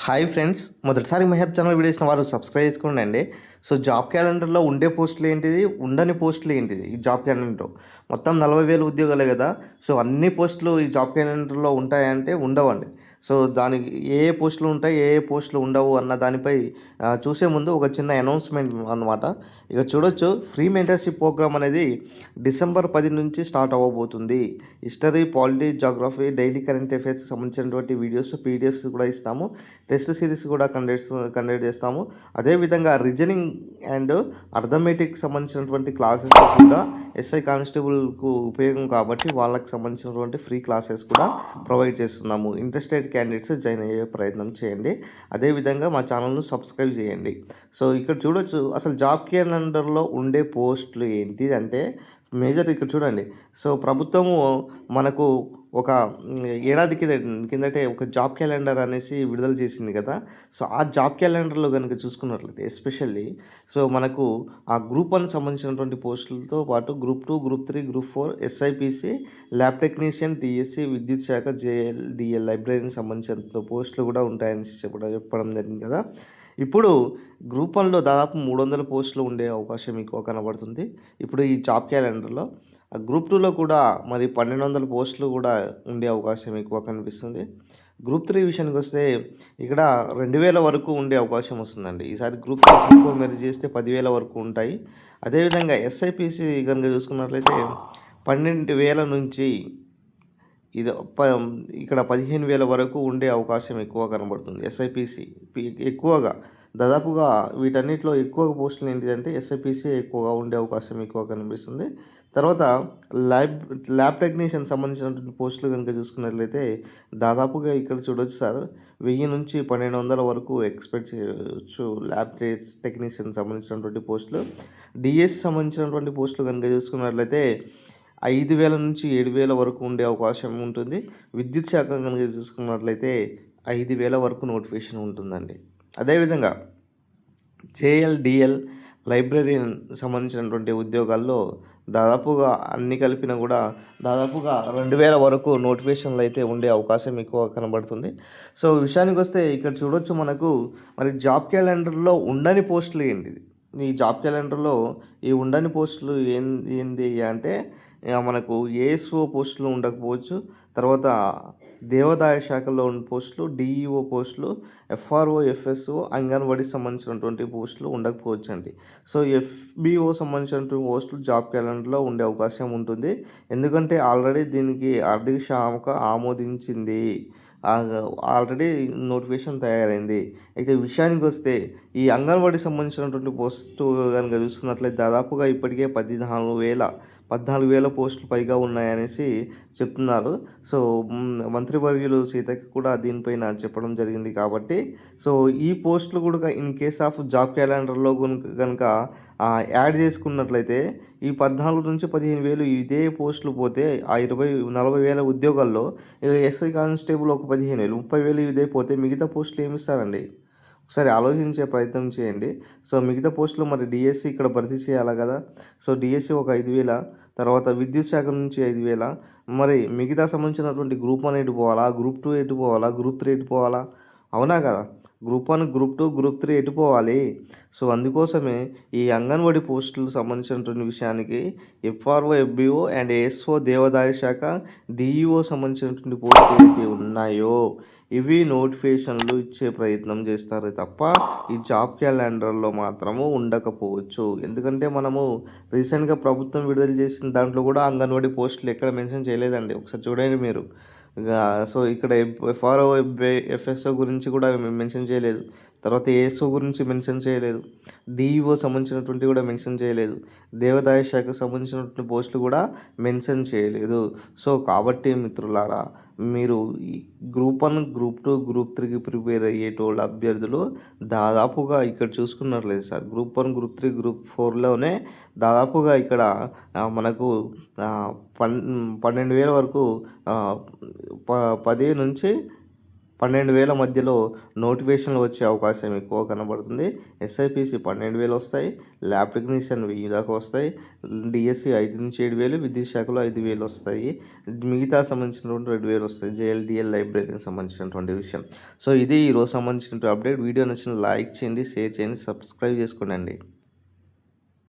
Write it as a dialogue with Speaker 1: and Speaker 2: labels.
Speaker 1: Hi friends, మొదటిసారి మహబ్ channel వీడియోస్ని వారు సబ్స్క్రైబ్ చేసుకోండి. సో జాబ్ క్యాలెండర్లో ఉండే పోస్టులు ఏంటిది, ఉండని పోస్టులు ఏంటిది? ఈ జాబ్ క్యాలెండర్ మొత్తం 40,000 ఉద్యోగాలే కదా. సో అన్ని పోస్టులు ఈ జాబ్ క్యాలెండర్లో ఉంటాయంటే ఉండవండి. సో దానికి ఏ ఏ పోస్టులు ఉంటాయి, ఏ ఏ పోస్టులు ఉండవు అన్న దానిపై చూసే ముందు ఒక చిన్న అనౌన్స్మెంట్ అనమాట. ఇక చూడొచ్చు, ఫ్రీ మెంటర్షిప్ ప్రోగ్రామ్ అనేది డిసెంబర్ 10 నుంచి స్టార్ట్ అవ్వబోతుంది. History, polity, geography, daily current affairs సంబంధించినటువంటి వీడియోస్, పీడిఎఫ్స్ కూడా ఇస్తాము. టెస్ట్ సిరీస్ కూడా కండక్ట్ చేస్తాము. అదేవిధంగా రీజనింగ్ అండ్ అర్థమెటిక్ సంబంధించినటువంటి క్లాసెస్ కూడా ఎస్ఐ కానిస్టేబుల్కు ఉపయోగం కాబట్టి వాళ్ళకి సంబంధించినటువంటి ఫ్రీ క్లాసెస్ కూడా ప్రొవైడ్ చేస్తున్నాము. ఇంట్రెస్టెడ్ క్యాండిడేట్స్ జాయిన్ అయ్యే ప్రయత్నం చేయండి. అదేవిధంగా మా ఛానల్ను సబ్స్క్రైబ్ చేయండి. సో ఇక్కడ చూడొచ్చు, అసలు జాబ్ క్యాలెండర్లో ఉండే పోస్టులు ఏంటి అంటే మేజర్ ఇక్కడ చూడండి. సో ప్రభుత్వము మనకు ఒక ఏడాది కిందటే ఒక జాబ్ క్యాలెండర్ అనేసి విడుదల చేసింది కదా. సో ఆ జాబ్ క్యాలెండర్లో కనుక చూసుకున్నట్లయితే ఎస్పెషల్లీ సో మనకు ఆ గ్రూప్ 1 సంబంధించినటువంటి పోస్టులతో పాటు group 2, group 3, group 4, SIPC, lab technician, TSC, విద్యుత్ శాఖ, జేఎల్, డిఎల్, లైబ్రరీకి సంబంధించిన పోస్టులు కూడా ఉంటాయని చెప్పడం జరిగింది కదా. ఇప్పుడు గ్రూప్ 1లో దాదాపు 300 పోస్టులు ఉండే అవకాశం ఎక్కువ కనబడుతుంది ఇప్పుడు ఈ జాబ్ క్యాలెండర్లో. గ్రూప్ 2లో కూడా మరి 1,200 పోస్టులు కూడా ఉండే అవకాశం ఎక్కువ కనిపిస్తుంది. గ్రూప్ 3 విషయానికి వస్తే ఇక్కడ 2,000 వరకు ఉండే అవకాశం వస్తుందండి. ఈసారి గ్రూప్ 3, గ్రూప్ 4 మెరుగు చేస్తే 10,000 వరకు ఉంటాయి. అదేవిధంగా ఎస్ఐపిసి కనుక చూసుకున్నట్లయితే 12,000 నుంచి ఇది ఇక్కడ 15,000 వరకు ఉండే అవకాశం ఎక్కువ కనబడుతుంది. ఎస్ఐపిసి ఎక్కువగా దాదాపుగా వీటన్నిటిలో ఎక్కువ పోస్టులు ఏంటిదంటే ఎస్ఐపిసి ఎక్కువగా ఉండే అవకాశం ఎక్కువ కనిపిస్తుంది. తర్వాత ల్యాబ్ టెక్నీషియన్ సంబంధించినటువంటి పోస్టులు కనుక చూసుకున్నట్లయితే దాదాపుగా ఇక్కడ చూడొచ్చు సార్, 1000 నుంచి 1,200 వరకు ఎక్స్పెక్ట్ చేయవచ్చు. ల్యాబ్ టెక్నీషియన్ సంబంధించినటువంటి పోస్టులు. డిఎస్సి సంబంధించినటువంటి పోస్టులు కనుక చూసుకున్నట్లయితే 5,000 నుంచి 7,000 వరకు ఉండే అవకాశం ఉంటుంది. విద్యుత్ శాఖ కనుక చూసుకున్నట్లయితే 5,000 వరకు నోటిఫికేషన్ ఉంటుందండి. అదేవిధంగా జేఎల్, డిఎల్, లైబ్రరీన్ సంబంధించినటువంటి ఉద్యోగాల్లో దాదాపుగా అన్ని కలిపిన కూడా దాదాపుగా 2,000 వరకు నోటిఫికేషన్లు అయితే ఉండే అవకాశం ఎక్కువ కనబడుతుంది. సో విషయానికి వస్తే ఇక్కడ చూడొచ్చు, మనకు మరి జాబ్ క్యాలెండర్లో ఉండని పోస్టులు ఏంటిది? ఈ జాబ్ క్యాలెండర్లో ఈ ఉండని పోస్టులు ఏంది అంటే మనకు ఏఎస్ఓ పోస్టులు ఉండకపోవచ్చు. తర్వాత దేవాదాయ శాఖలో ఉన్న పోస్టులు, డిఈఓ పోస్టులు, ఎఫ్ఆర్ఓ, ఎఫ్ఎస్ఓ, అంగన్వాడీకి సంబంధించినటువంటి పోస్టులు ఉండకపోవచ్చు అండి. సో ఎఫ్బిఓ సంబంధించినటువంటి పోస్టులు జాబ్ క్యాలెండర్లో ఉండే అవకాశం ఉంటుంది. ఎందుకంటే ఆల్రెడీ దీనికి ఆర్థిక శాఖ ఆమోదించింది, ఆల్రెడీ నోటిఫికేషన్ తయారైంది. అయితే విషయానికి వస్తే ఈ అంగన్వాడీకి సంబంధించినటువంటి పోస్టు కనుక చూసుకున్నట్లయితే దాదాపుగా ఇప్పటికే 14,000 పోస్టులు పైగా ఉన్నాయనేసి చెప్తున్నారు. సో మంత్రివర్యులు సీతకి కూడా దీనిపైన చెప్పడం జరిగింది కాబట్టి సో ఈ పోస్టులు కూడా ఇన్ కేస్ ఆఫ్ జాబ్ క్యాలెండర్లో కనుక యాడ్ చేసుకున్నట్లయితే ఈ 14 నుంచి 15,000 ఇదే పోస్టులు పోతే ఆ 40,000 ఉద్యోగాల్లో ఎస్ఐ కానిస్టేబుల్ ఒక 15,000, 30,000 ఇదే పోతే మిగతా పోస్టులు ఏమి ఇస్తారండి? ఒకసారి ఆలోచించే ప్రయత్నం చేయండి. సో మిగతా పోస్టులు మరి డిఎస్సి ఇక్కడ భర్తీ చేయాలి కదా. సో డిఎస్సి ఒక 5,000, తర్వాత విద్యుత్ శాఖ నుంచి 5,000, మరి మిగతా సంబంధించినటువంటి గ్రూప్ 1 ఎటు పోవాలా, గ్రూప్ 2 ఎటు పోవాలా, గ్రూప్ 3 ఎటు పోవాలా? అవునా కదా. గ్రూప్ 1, గ్రూప్ 2, గ్రూప్ 3 ఎటు పోవాలి? సో అందుకోసమే ఈ అంగన్వాడీ పోస్టులకు సంబంధించినటువంటి విషయానికి ఎఫ్ఆర్ఓ, ఎఫ్బిఓ అండ్ ఏఎస్ఓ, దేవాదాయ శాఖ, డిఈఓ సంబంధించినటువంటి పోస్టులు ఏవైతే ఉన్నాయో ఇవి నోటిఫికేషన్లు ఇచ్చే ప్రయత్నం చేస్తారు తప్ప ఈ జాబ్ క్యాలెండర్లో మాత్రము ఉండకపోవచ్చు. ఎందుకంటే మనము రీసెంట్గా ప్రభుత్వం విడుదల చేసిన దాంట్లో కూడా అంగన్వాడీ పోస్టులు ఎక్కడ మెన్షన్ చేయలేదండి. ఒకసారి చూడండి మీరు. సో ఇక్కడ ఎఫ్ఆర్ఓ, ఎఫ్ఎస్ఓ గురించి కూడా మెన్షన్ చేయలేదు. తర్వాత ఏఎస్ఓ గురించి మెన్షన్ చేయలేదు. డిఈఓ సంబంధించినటువంటి కూడా మెన్షన్ చేయలేదు. దేవాదాయ శాఖకు సంబంధించినటువంటి పోస్టులు కూడా మెన్షన్ చేయలేదు. సో కాబట్టి మిత్రులారా, మీరు ఈ గ్రూప్ 1, గ్రూప్ 2, గ్రూప్ 3కి ప్రిపేర్ అయ్యేటోళ్ళ అభ్యర్థులు దాదాపుగా ఇక్కడ చూసుకున్నట్లేదు సార్, గ్రూప్ 1, గ్రూప్ 3, గ్రూప్ 4లోనే దాదాపుగా ఇక్కడ మనకు 12,000 వరకు 10 నుంచి 12,000 మధ్యలో నోటిఫికేషన్లు వచ్చే అవకాశం ఎక్కువ కనబడుతుంది. ఎస్ఐపిసి 12,000 వస్తాయి. ల్యాబ్ టెక్నీషియన్ 1000 దాకా వస్తాయి. డిఎస్సి 5-7,000, విద్యుత్ శాఖలో 5,000 వస్తాయి. మిగతా సంబంధించినటువంటి 2,000 వస్తాయి. జేఎల్డిఎల్ లైబ్రరీకి సంబంధించినటువంటి విషయం. సో ఇది ఈరోజు సంబంధించినటువంటి అప్డేట్. వీడియో నచ్చిన లైక్ చేయండి, షేర్ చేయండి, సబ్స్క్రైబ్ చేసుకోండి.